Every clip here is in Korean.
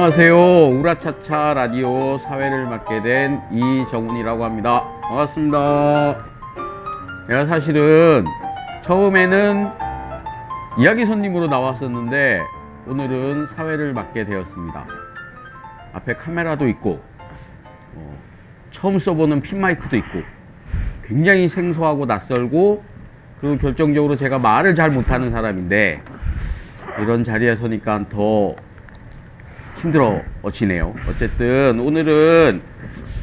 안녕하세요. 우라차차 라디오 사회를 맡게 된 이정훈이라고 합니다. 반갑습니다. 내가 사실은 처음에는 이야기 손님으로 나왔었는데 오늘은 사회를 맡게 되었습니다. 앞에 카메라도 있고 처음 써보는 핀마이크도 있고 굉장히 생소하고 낯설고 그리고 결정적으로 제가 말을 잘 못하는 사람인데 이런 자리에 서니까 더 힘들어지네요. 어쨌든 오늘은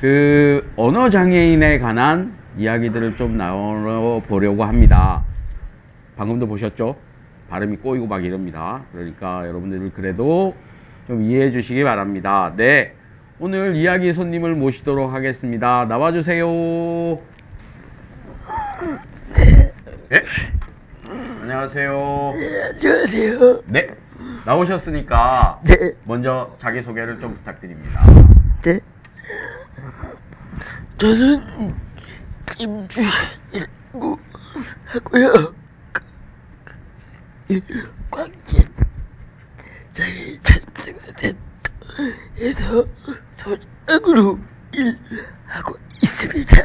그 언어장애인에 관한 이야기들을 좀 나눠보려고 합니다. 방금도 보셨죠? 발음이 꼬이고 막 이럽니다. 그러니까 여러분들 그래도 좀 이해해 주시기 바랍니다. 네, 오늘 이야기 손님을 모시도록 하겠습니다. 나와주세요. 네? 안녕하세요. 안녕하세요. 네, 나오셨으니까 네. 먼저 자기소개를 좀 부탁드립니다. 네. 저는 김주현이라고 하고요. 광진 자기 자립생활센터에서 소장으로 일하고 있습니다.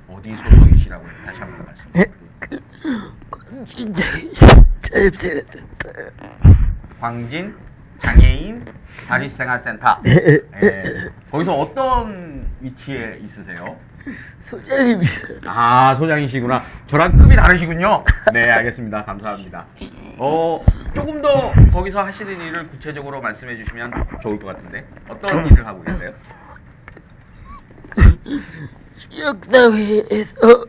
어디 소속이시라고 다시 한번 말씀드릴게요. 광진 자기 자립생활센터요. 광진 장애인 자립생활센터. 네. 거기서 어떤 위치에 있으세요? 소장입니다. 아, 소장이시구나. 저랑 급이 다르시군요. 네, 알겠습니다. 감사합니다. 조금 더 거기서 하시는 일을 구체적으로 말씀해 주시면 좋을 것 같은데. 어떤 일을 하고 계세요? 지역사회에서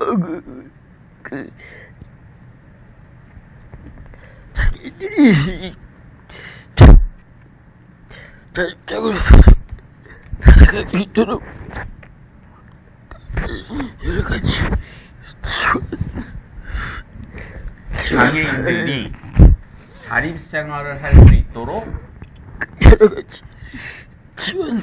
자기들이 자립적으로 살아갈 수 있도록 여러 가지 장애인들이 자립생활을 할 수 있도록 여러 가지 지원하는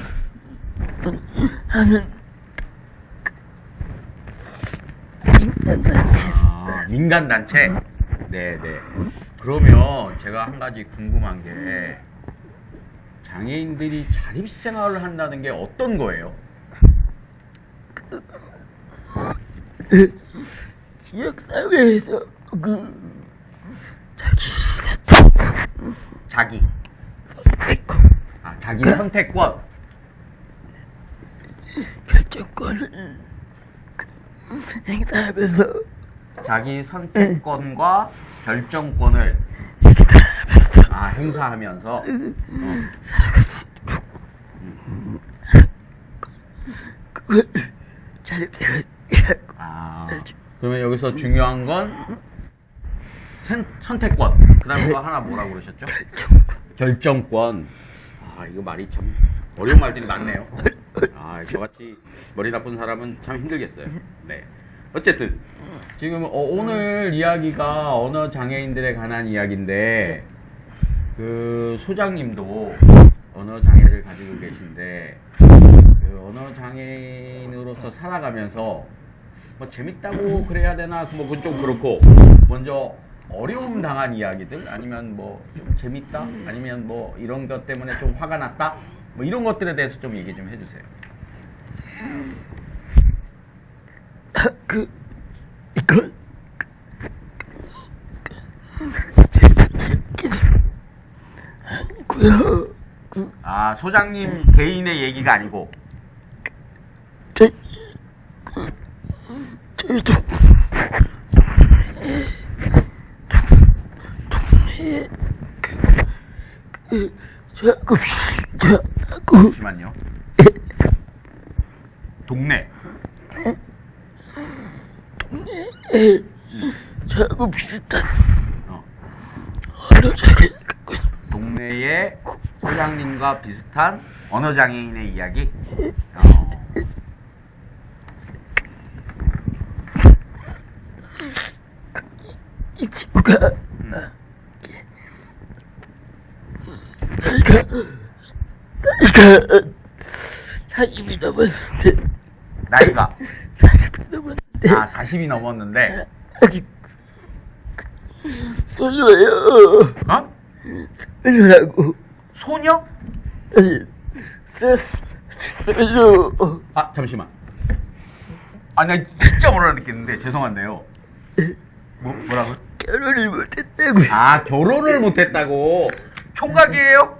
민간단체. 민간단체? 네네. 그러면 제가 한 가지 궁금한 게 장애인들이 자립생활을 한다는 게 어떤 거예요? 지역사회에서 자기 선택권 결정권을 행사하면서 자기 선택권과 결정권을 행사하면서 그걸 자립생활이라고. 그러면 여기서 중요한 건 선택권. 그 다음에 또 하나 뭐라고 그러셨죠? 결정권. 이거 말이 참 어려운 말들이 많네요. 저같이 머리 나쁜 사람은 참 힘들겠어요. 네. 어쨌든 지금 오늘 이야기가 언어 장애인들에 관한 이야기인데 그 소장님도 언어 장애를 가지고 계신데 그 언어 장애인으로서 살아가면서 뭐 재밌다고 그래야 되나 뭐 그건 좀 그렇고 먼저 어려움 당한 이야기들 아니면 뭐 좀 재밌다 아니면 뭐 이런 것 때문에 좀 화가 났다 뭐 이런 것들에 대해서 좀 얘기 좀 해주세요. 이건 아니고요. 소장님 개인의 얘기가 아니고 저희도 동네에 잠시만요. 동네에 저하고 비슷한 언어장애 갖고 있는 동네에 소장님과 비슷한 언어장애인의 이야기. 이 친구가 나이가 40이 넘었는데 나이가 40이 넘었는데 40이 넘었는데 아직 소녀예요. 어? 소녀라고. 소녀? 스스로 아, 잠시만. 아, 나 진짜 뭐라 느꼈는데 죄송한데요. 뭐라고요? 결혼을 못했다고. 아, 결혼을 못했다고. 총각이에요?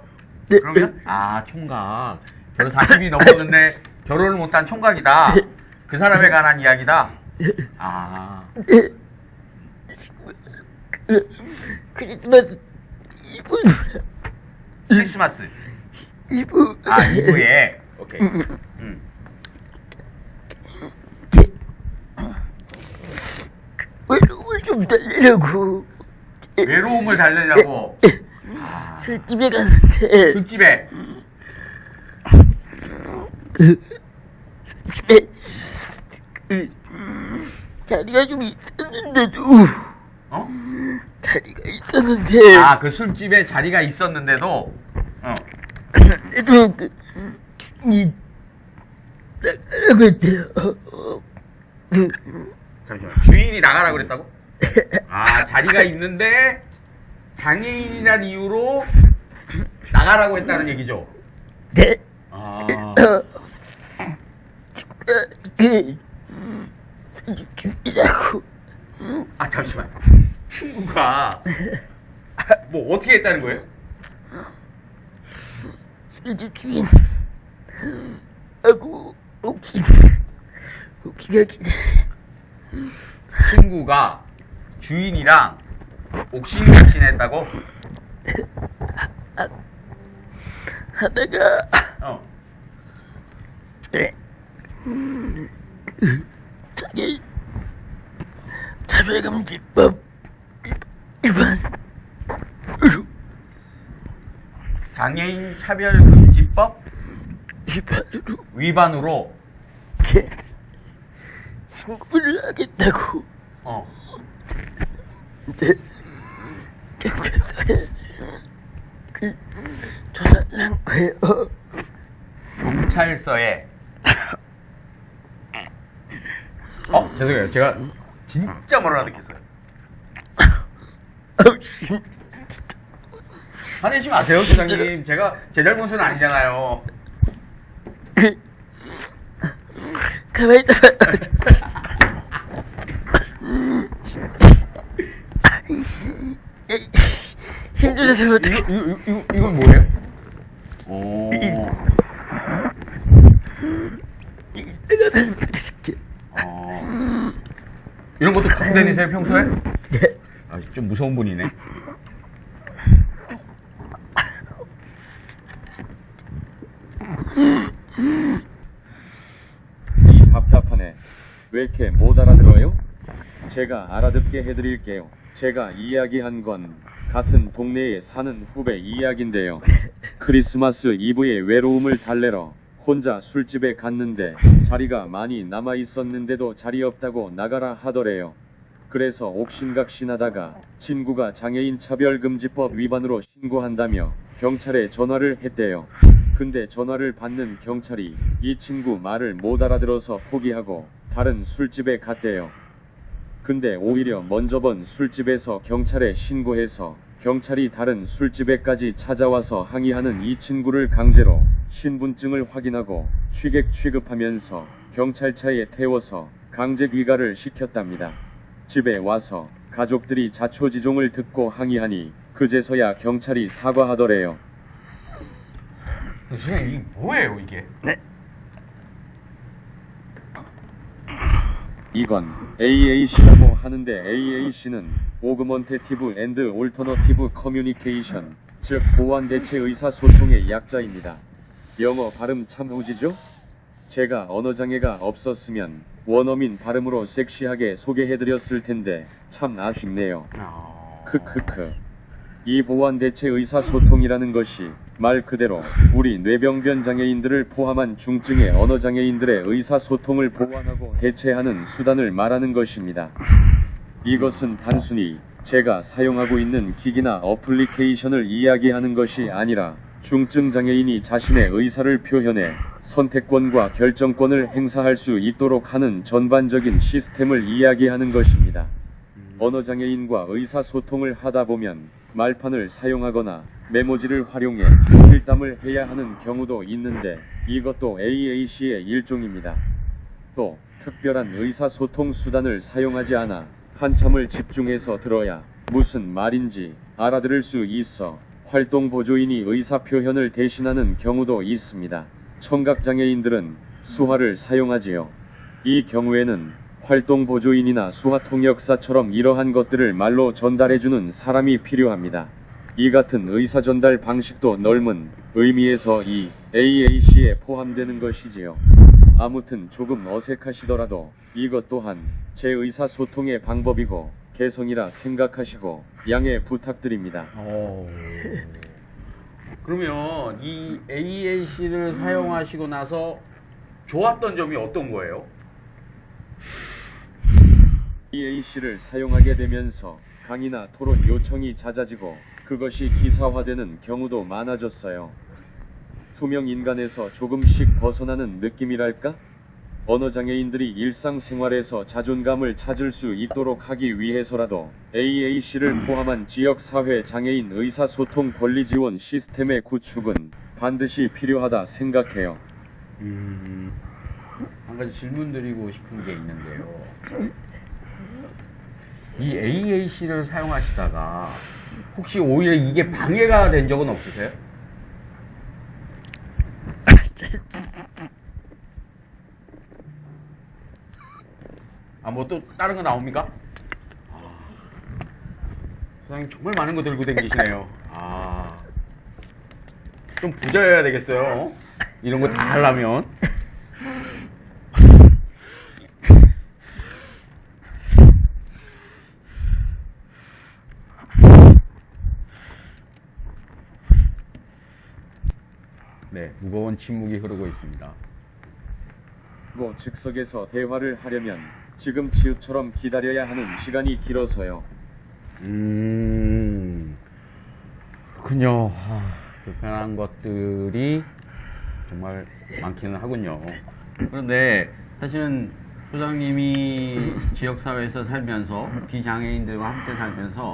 네. 그러면 아, 총각. 결혼 40이 넘었는데 결혼을 못한 총각이다. 그 사람에 관한 이야기다. 아, 크리스마스 이브 크리스마스. 이브 아, 이브에. 오케이. 외로움을 좀 달래려고 외로움을 달래려고 술집에 갔는데 술집에. 집에 자리가 좀 있었는데도 어? 자리가 있었는데 아, 그 술집에 자리가 있었는데도 그런데도 주인이 나가라고 했대요. 잠시만. 주인이 나가라고 그랬다고? 아, 자리가 있는데 장애인이란 이유로 나가라고 했다는 얘기죠. 네. 아, 이라고 아, 잠시만. 친구가 뭐 어떻게 했다는 거예요? 술집 주인하고 오키가 기다려. 친구가 주인이랑 옥신각 지냈다고? 하다가 어. 네. 자기 차별금지법 위반으로 장애인 차별금지법 위반으로 위반으로 신고를 하겠다고 어. 네. 경찰서에 전화를 한 거예요. 경찰서에 죄송해요. 제가 진짜 뭐라 느꼈어요. 아우 씨. 화내지 마세요, 소장님. 제가 제 잘못은 아니잖아요. 가만히 있어봐. 힘들어서 못해. 이건 뭐예요? 오. 내가 잘못했을게. 이런 것도 갖고 다니세요, 평소에? 네. 아, 좀 무서운 분이네. 이 답답하네. 왜 이렇게 못 알아들어요? 제가 알아듣게 해드릴게요. 제가 이야기한 건 같은 동네에 사는 후배 이야기인데요. 크리스마스 이브에 외로움을 달래러 혼자 술집에 갔는데 자리가 많이 남아 있었는데도 자리 없다고 나가라 하더래요. 그래서 옥신각신하다가 친구가 장애인 차별금지법 위반으로 신고한다며 경찰에 전화를 했대요. 근데 전화를 받는 경찰이 이 친구 말을 못 알아들어서 포기하고 다른 술집에 갔대요. 근데 오히려 먼저 본 술집에서 경찰에 신고해서 경찰이 다른 술집에까지 찾아와서 항의하는 이 친구를 강제로 신분증을 확인하고 취객 취급하면서 경찰차에 태워서 강제 귀가를 시켰답니다. 집에 와서 가족들이 자초지종을 듣고 항의하니 그제서야 경찰이 사과하더래요. 선생님, 이게 뭐예요, 이게? 이건 AAC라고 하는데 AAC는 오그먼테티브 앤드 올터너티브 커뮤니케이션, 즉 보완 대체 의사소통의 약자입니다. 영어 발음 참 후지죠? 제가 언어장애가 없었으면 원어민 발음으로 섹시하게 소개해드렸을 텐데 참 아쉽네요. 크크크. 이 보완 대체 의사소통이라는 것이 말 그대로 우리 뇌병변 장애인들을 포함한 중증의 언어장애인들의 의사소통을 보완하고 대체하는 수단을 말하는 것입니다. 이것은 단순히 제가 사용하고 있는 기기나 어플리케이션을 이야기하는 것이 아니라 중증 장애인이 자신의 의사를 표현해 선택권과 결정권을 행사할 수 있도록 하는 전반적인 시스템을 이야기하는 것입니다. 언어장애인과 의사소통을 하다 보면 말판을 사용하거나 메모지를 활용해 필담을 해야 하는 경우도 있는데 이것도 AAC의 일종입니다. 또 특별한 의사소통 수단을 사용하지 않아 한참을 집중해서 들어야 무슨 말인지 알아들을 수 있어 활동보조인이 의사표현을 대신하는 경우도 있습니다. 청각장애인들은 수화를 사용하지요. 이 경우에는 활동보조인이나 수화통역사처럼 이러한 것들을 말로 전달해주는 사람이 필요합니다. 이 같은 의사전달 방식도 넓은 의미에서 이 AAC에 포함되는 것이지요. 아무튼 조금 어색하시더라도 이것 또한 제 의사소통의 방법이고 개성이라 생각하시고 양해 부탁드립니다. 그러면 이 AAC를 사용하시고 나서 좋았던 점이 어떤 거예요? AAC를 사용하게 되면서 강의나 토론 요청이 잦아지고 그것이 기사화되는 경우도 많아졌어요. 투명 인간에서 조금씩 벗어나는 느낌이랄까? 언어장애인들이 일상생활에서 자존감을 찾을 수 있도록 하기 위해서라도 AAC를 포함한 지역사회 장애인 의사소통 권리지원 시스템의 구축은 반드시 필요하다 생각해요. 한 가지 질문 드리고 싶은 게 있는데요. 이 AAC를 사용하시다가 혹시 오히려 이게 방해가 된 적은 없으세요? 뭐 또 다른 거 나옵니까? 소장님 정말 많은 거 들고 다니시네요. 좀 부자여야 되겠어요. 이런 거 다 하려면. 네, 무거운 침묵이 흐르고 있습니다. 즉석에서 대화를 하려면 지금 치읓처럼 기다려야 하는 시간이 길어서요. 그렇군요. 불편한 것들이 정말 많기는 하군요. 그런데 사실은 소장님이 지역사회에서 살면서 비장애인들과 함께 살면서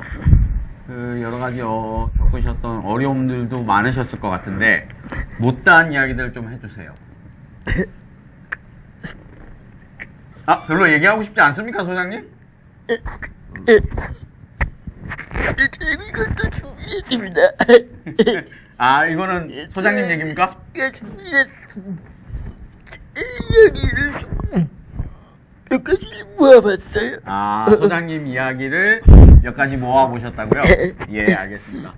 그 여러 가지 겪으셨던 어려움들도 많으셨을 것 같은데 못다한 이야기들 좀 해주세요. 별로 얘기하고 싶지 않습니까, 소장님? 이것도 준비했습니다. 이거는 소장님 얘기입니까? 이야기를 몇 가지 모아봤어요. 소장님 이야기를 몇 가지 모아보셨다고요? 예, 알겠습니다.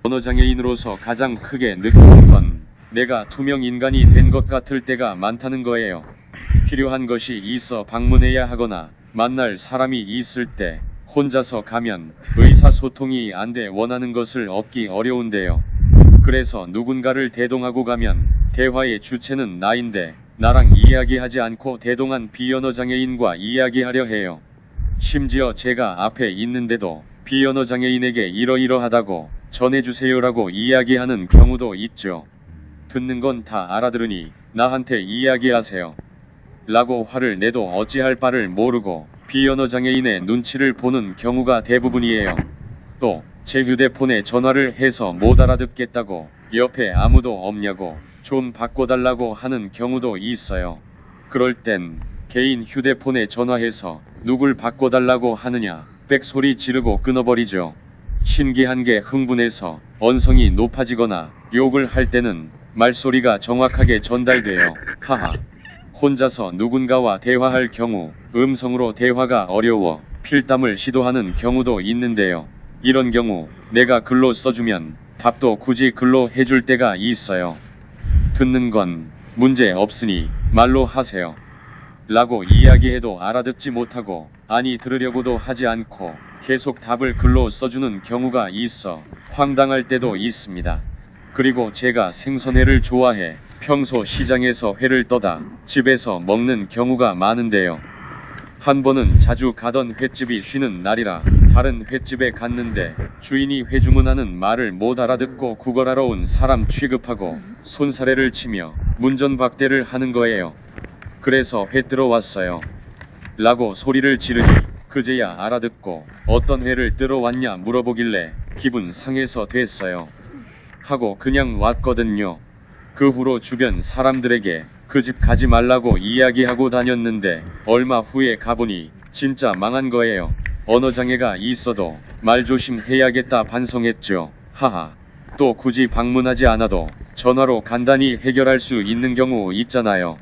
언어장애인으로서 가장 크게 느끼는 건 내가 투명 인간이 된 것 같을 때가 많다는 거예요. 필요한 것이 있어 방문해야 하거나 만날 사람이 있을 때 혼자서 가면 의사소통이 안 돼 원하는 것을 얻기 어려운데요. 그래서 누군가를 대동하고 가면 대화의 주체는 나인데 나랑 이야기하지 않고 대동한 비언어장애인과 이야기하려 해요. 심지어 제가 앞에 있는데도 비언어장애인에게 이러이러하다고 전해주세요라고 이야기하는 경우도 있죠. 듣는 건 다 알아들으니 나한테 이야기하세요. 라고 화를 내도 어찌할 바를 모르고 비언어장애인의 눈치를 보는 경우가 대부분이에요. 또 제 휴대폰에 전화를 해서 못 알아듣겠다고 옆에 아무도 없냐고 좀 바꿔달라고 하는 경우도 있어요. 그럴 땐 개인 휴대폰에 전화해서 누굴 바꿔달라고 하느냐 빽소리 지르고 끊어버리죠. 신기한 게 흥분해서 언성이 높아지거나 욕을 할 때는 말소리가 정확하게 전달돼요. 하하. 혼자서 누군가와 대화할 경우 음성으로 대화가 어려워 필담을 시도하는 경우도 있는데요. 이런 경우 내가 글로 써주면 답도 굳이 글로 해줄 때가 있어요. 듣는 건 문제 없으니 말로 하세요. 라고 이야기해도 알아듣지 못하고 아니 들으려고도 하지 않고 계속 답을 글로 써주는 경우가 있어 황당할 때도 있습니다. 그리고 제가 생선회를 좋아해 평소 시장에서 회를 떠다 집에서 먹는 경우가 많은데요. 한 번은 자주 가던 횟집이 쉬는 날이라 다른 횟집에 갔는데 주인이 회 주문하는 말을 못 알아듣고 구걸하러 온 사람 취급하고 손사래를 치며 문전박대를 하는 거예요. 그래서 회 뜨러 왔어요. 라고 소리를 지르니 그제야 알아듣고 어떤 회를 뜨러 왔냐 물어보길래 기분 상해서 됐어요. 하고 그냥 왔거든요. 그 후로 주변 사람들에게 그 집 가지 말라고 이야기하고 다녔는데 얼마 후에 가보니 진짜 망한 거예요. 언어장애가 있어도 말조심 해야겠다 반성했죠. 하하. 또 굳이 방문하지 않아도 전화로 간단히 해결할 수 있는 경우 있잖아요.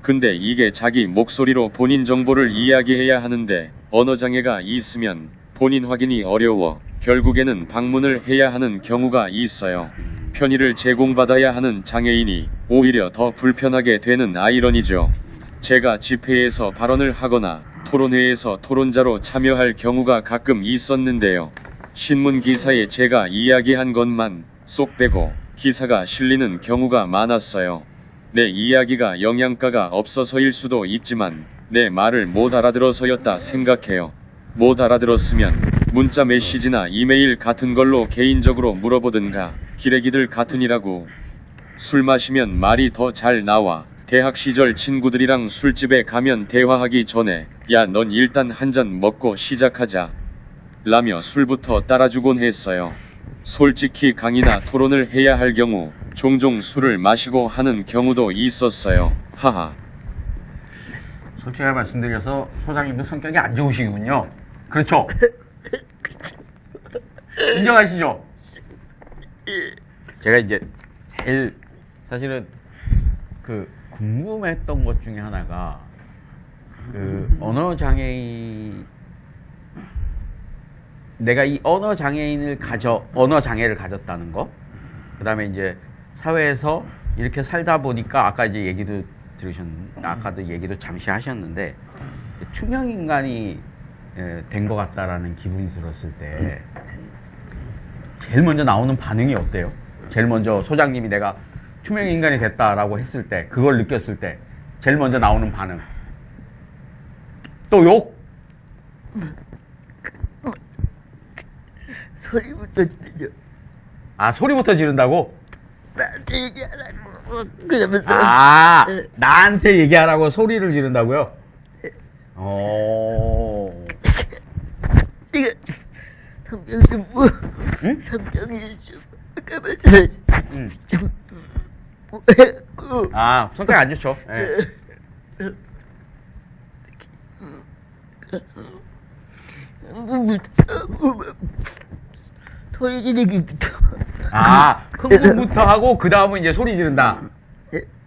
근데 이게 자기 목소리로 본인 정보를 이야기해야 하는데 언어장애가 있으면 본인 확인이 어려워 결국에는 방문을 해야 하는 경우가 있어요. 편의를 제공받아야 하는 장애인이 오히려 더 불편하게 되는 아이러니죠. 제가 집회에서 발언을 하거나 토론회에서 토론자로 참여할 경우가 가끔 있었는데요. 신문 기사에 제가 이야기한 것만 쏙 빼고 기사가 실리는 경우가 많았어요. 내 이야기가 영양가가 없어서일 수도 있지만 내 말을 못 알아들어서였다 생각해요. 못 알아들었으면 문자 메시지나 이메일 같은 걸로 개인적으로 물어보든가 기레기들 같으니라고. 술 마시면 말이 더 잘 나와. 대학 시절 친구들이랑 술집에 가면 대화하기 전에 야 넌 일단 한 잔 먹고 시작하자 라며 술부터 따라주곤 했어요. 솔직히 강의나 토론을 해야 할 경우 종종 술을 마시고 하는 경우도 있었어요. 하하. 솔직하게 말씀드려서 소장님도 성격이 안 좋으시군요. 그렇죠? 인정하시죠? 제가 이제 제일 사실은 그 궁금했던 것 중에 하나가 그 언어 장애인, 내가 이 언어 장애를 가졌다는 거, 그 다음에 이제 사회에서 이렇게 살다 보니까 아까 이제 얘기도 아까도 얘기도 잠시 하셨는데 투명 인간이 된 것 같다라는 기분이 들었을 때 제일 먼저 나오는 반응이 어때요? 제일 먼저 소장님이 내가 투명 인간이 됐다라고 했을 때, 그걸 느꼈을 때 제일 먼저 나오는 반응. 또 욕? 소리부터 들려. 아, 소리부터 지른다고? 나한테 얘기하라고. 그러면서. 아, 나한테 얘기하라고 소리를 지른다고요? 네가 성경 좀 뭐. 응? 성경이 좀. 까봐줘야지. 응. 뭐 해갖고. 아, 성격 안 좋죠. 예. 흥분부터 하고 막 소리 지르기부터. 아, 흥분부터 하고 그 다음은 이제 소리 지른다.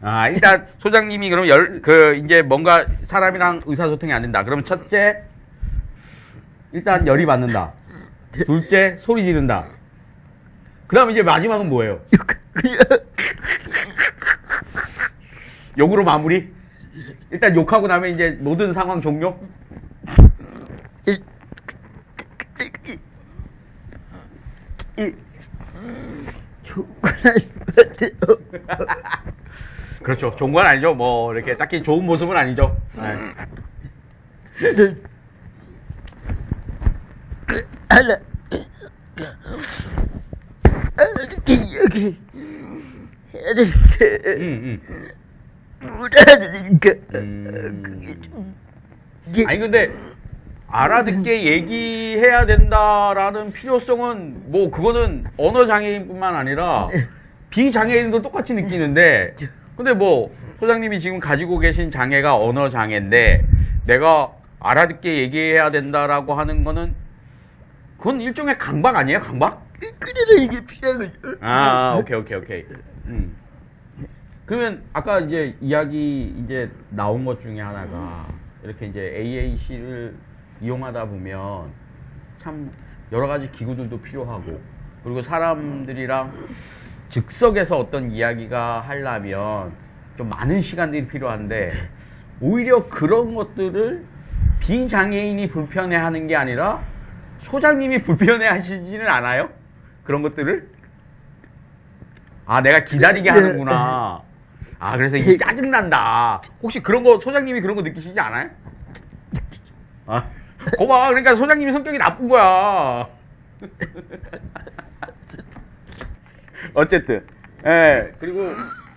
아, 일단 소장님이 그럼 이제 뭔가 사람이랑 의사소통이 안 된다. 그럼 첫째, 일단 열이 받는다. 둘째, 소리 지른다. 그 다음 이제 마지막은 뭐예요? 욕으로 마무리? 일단 욕하고 나면 이제 모든 상황 종료? 좋은 건 아닌 것 같아요. 그렇죠. 좋은 건 아니죠. 뭐 이렇게 딱히 좋은 모습은 아니죠. 네. 하나 이렇게 이야기 해야 되는데 못 알아들으니까 그게 좀 아니 근데 알아듣게 얘기해야 된다라는 필요성은 뭐 그거는 언어 장애인뿐만 아니라 비장애인도 똑같이 느끼는데, 근데 뭐 소장님이 지금 가지고 계신 장애가 언어 장애인데 내가 알아듣게 얘기해야 된다라고 하는 거는 그건 일종의 강박 아니에요? 강박? 그래서 이게 필요한 거죠. 아, 오케이. 그러면 아까 이제 이야기 이제 나온 것 중에 하나가 이렇게 이제 AAC를 이용하다 보면 참 여러 가지 기구들도 필요하고, 그리고 사람들이랑 즉석에서 어떤 이야기가 하려면 좀 많은 시간들이 필요한데 오히려 그런 것들을 비장애인이 불편해하는 게 아니라 소장님이 불편해하시지는 않아요? 그런 것들을? 아, 내가 기다리게 하는구나. 아, 그래서 이게 짜증난다. 혹시 그런 거 소장님이 그런 거 느끼시지 않아요? 아, 거봐. 그러니까 소장님이 성격이 나쁜 거야. 어쨌든, 예. 그리고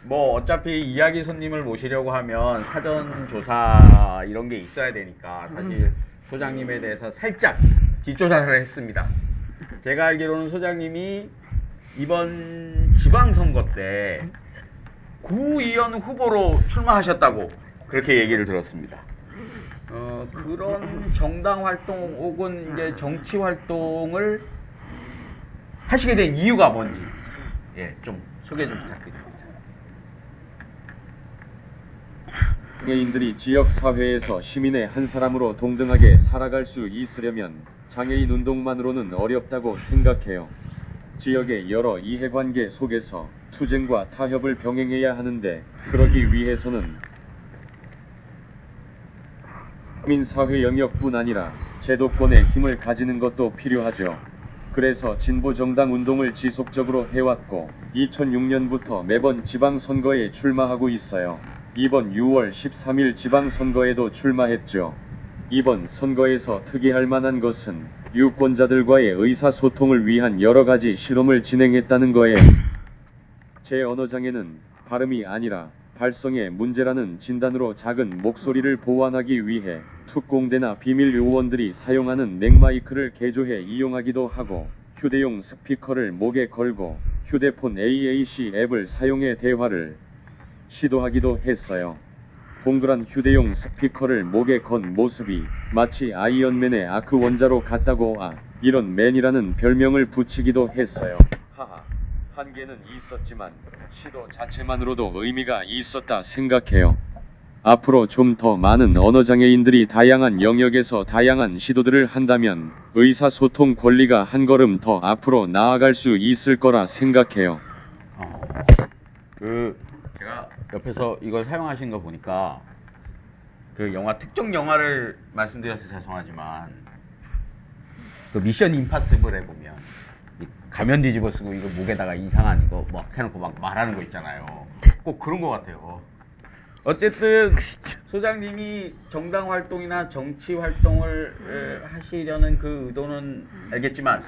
뭐 어차피 이야기 손님을 모시려고 하면 사전 조사 이런 게 있어야 되니까 사실 소장님에 대해서 살짝 뒷조사를 했습니다. 제가 알기로는 소장님이 이번 지방선거 때 구의원 후보로 출마하셨다고 그렇게 얘기를 들었습니다. 그런 정당 활동 혹은 이제 정치 활동을 하시게 된 이유가 뭔지 예, 좀 소개 좀 부탁드립니다. 장애인들이 지역사회에서 시민의 한 사람으로 동등하게 살아갈 수 있으려면 장애인 운동만으로는 어렵다고 생각해요. 지역의 여러 이해관계 속에서 투쟁과 타협을 병행해야 하는데 그러기 위해서는 시민사회 영역뿐 아니라 제도권의 힘을 가지는 것도 필요하죠. 그래서 진보정당 운동을 지속적으로 해왔고 2006년부터 매번 지방선거에 출마하고 있어요. 이번 6월 13일 지방선거에도 출마했죠. 이번 선거에서 특이할 만한 것은 유권자들과의 의사소통을 위한 여러가지 실험을 진행했다는 거예요. 제 언어장애는 발음이 아니라 발성의 문제라는 진단으로 작은 목소리를 보완하기 위해 특공대나 비밀 요원들이 사용하는 맥마이크를 개조해 이용하기도 하고 휴대용 스피커를 목에 걸고 휴대폰 AAC 앱을 사용해 대화를 시도하기도 했어요. 동그란 휴대용 스피커를 목에 건 모습이 마치 아이언맨의 아크 원자로 같다고 이런 맨이라는 별명을 붙이기도 했어요. 하하, 한계는 있었지만 시도 자체만으로도 의미가 있었다 생각해요. 앞으로 좀 더 많은 언어장애인들이 다양한 영역에서 다양한 시도들을 한다면 의사소통 권리가 한 걸음 더 앞으로 나아갈 수 있을 거라 생각해요. 제가 옆에서 이걸 사용하신 거 보니까 그 영화 특정 영화를 말씀드려서 죄송하지만 그 미션 임파서블에 보면 이 가면 뒤집어 쓰고 이거 목에다가 이상한 이거 막 해놓고 막 말하는 거 있잖아요. 꼭 그런 거 같아요. 어쨌든 소장님이 정당 활동이나 정치 활동을 하시려는 그 의도는 알겠지만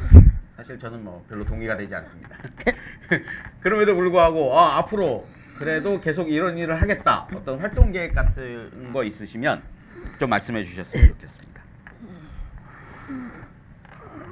사실 저는 뭐 별로 동의가 되지 않습니다. 그럼에도 불구하고 앞으로 그래도 계속 이런 일을 하겠다, 어떤 활동 계획 같은 거 있으시면 좀 말씀해 주셨으면 좋겠습니다.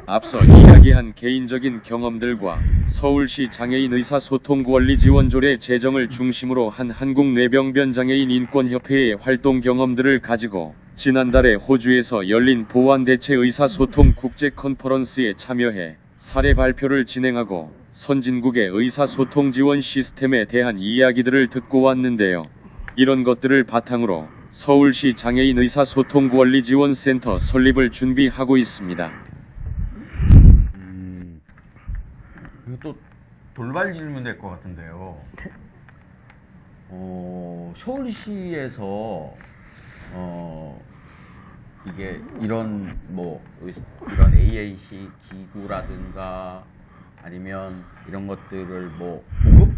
앞서 이야기한 개인적인 경험들과 서울시 장애인 의사소통 권리 지원조례 제정을 중심으로 한 한국뇌병변장애인 인권협회의 활동 경험들을 가지고 지난달에 호주에서 열린 보완대체 의사소통 국제 컨퍼런스에 참여해 사례 발표를 진행하고 선진국의 의사소통 지원 시스템에 대한 이야기들을 듣고 왔는데요. 이런 것들을 바탕으로 서울시 장애인 의사소통 권리 지원센터 설립을 준비하고 있습니다. 이거 또 돌발 질문 될 것 같은데요. 서울시에서 이게 이런 이런 AAC 기구라든가 아니면 이런 것들을 보급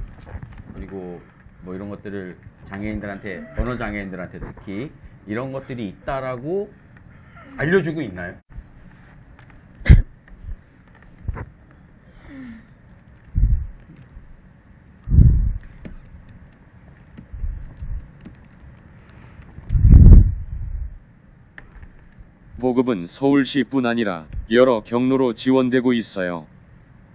그리고 이런 것들을 장애인들한테, 언어 장애인들한테 특히 이런 것들이 있다라고 알려주고 있나요? 보급은 서울시뿐 아니라 여러 경로로 지원되고 있어요.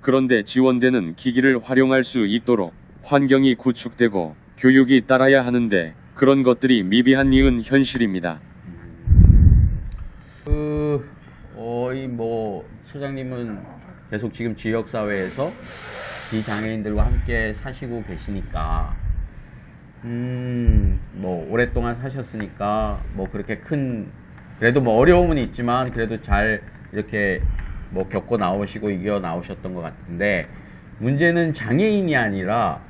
그런데 지원되는 기기를 활용할 수 있도록 환경이 구축되고 교육이 따라야 하는데 그런 것들이 미비한 현실입니다. 소장님은 계속 지금 지역사회에서 비장애인들과 함께 사시고 계시니까 오랫동안 사셨으니까 그렇게 그래도 어려움은 있지만 그래도 잘 이렇게 겪고 나오시고 이겨 나오셨던 것 같은데, 문제는 장애인이 아니라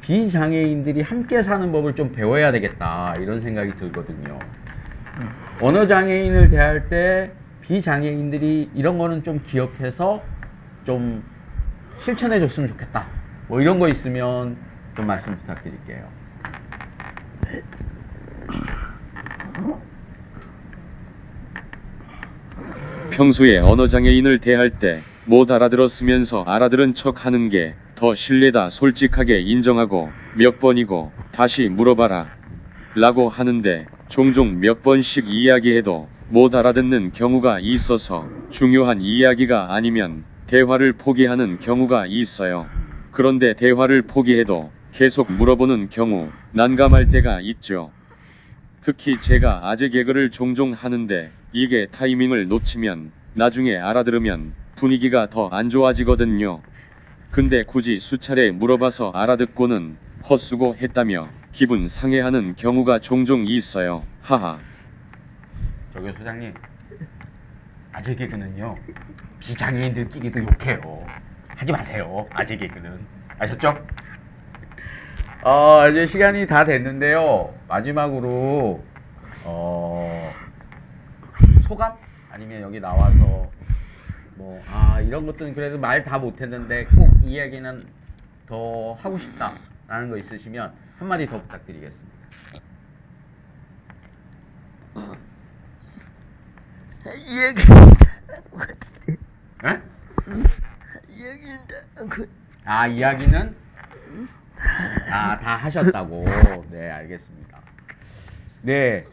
비장애인들이 함께 사는 법을 좀 배워야 되겠다 이런 생각이 들거든요. 언어 장애인을 대할 때 비장애인들이 이런 거는 좀 기억해서 좀 실천해 줬으면 좋겠다, 이런 거 있으면 좀 말씀 부탁드릴게요. 평소에 언어장애인을 대할 때 못 알아들었으면서 알아들은 척 하는 게 더 신뢰다, 솔직하게 인정하고 몇 번이고 다시 물어봐라 라고 하는데 종종 몇 번씩 이야기해도 못 알아듣는 경우가 있어서 중요한 이야기가 아니면 대화를 포기하는 경우가 있어요. 그런데 대화를 포기해도 계속 물어보는 경우 난감할 때가 있죠. 특히 제가 아재 개그를 종종 하는데 이게 타이밍을 놓치면 나중에 알아들으면 분위기가 더 안 좋아지거든요. 근데 굳이 수차례 물어봐서 알아듣고는 헛수고 했다며 기분 상해하는 경우가 종종 있어요. 하하. 저기요 소장님, 아재 개그는요 비장애인들끼리도 욕해요. 하지 마세요. 아재 개그는. 아셨죠? 이제 시간이 다 됐는데요. 마지막으로 소감? 아니면 여기 나와서 이런 것들은 그래도 말 다 못했는데 꼭 이 이야기는 더 하고 싶다라는 거 있으시면 한마디 더 부탁드리겠습니다. 얘기 에? 얘기는 이야기는 다 하셨다고. 네, 알겠습니다. 네,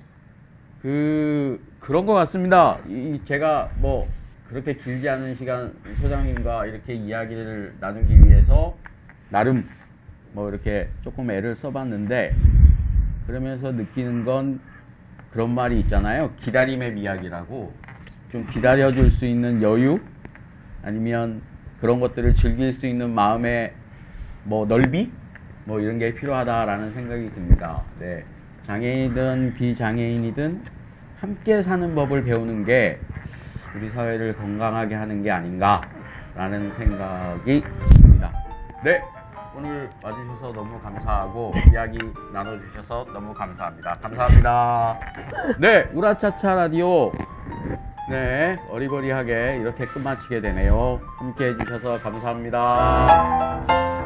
그런 것 같습니다. 제가 그렇게 길지 않은 시간 소장님과 이렇게 이야기를 나누기 위해서 나름 이렇게 조금 애를 써봤는데, 그러면서 느끼는 건 그런 말이 있잖아요. 기다림의 미학이라고. 좀 기다려줄 수 있는 여유? 아니면 그런 것들을 즐길 수 있는 마음의 넓이? 이런 게 필요하다라는 생각이 듭니다. 네. 장애인이든 비장애인이든 함께 사는 법을 배우는 게 우리 사회를 건강하게 하는 게 아닌가라는 생각이 듭니다. 네. 오늘 와주셔서 너무 감사하고 이야기 나눠주셔서 너무 감사합니다. 감사합니다. 네. 우라차차 라디오. 네. 어리버리하게 이렇게 끝마치게 되네요. 함께 해주셔서 감사합니다.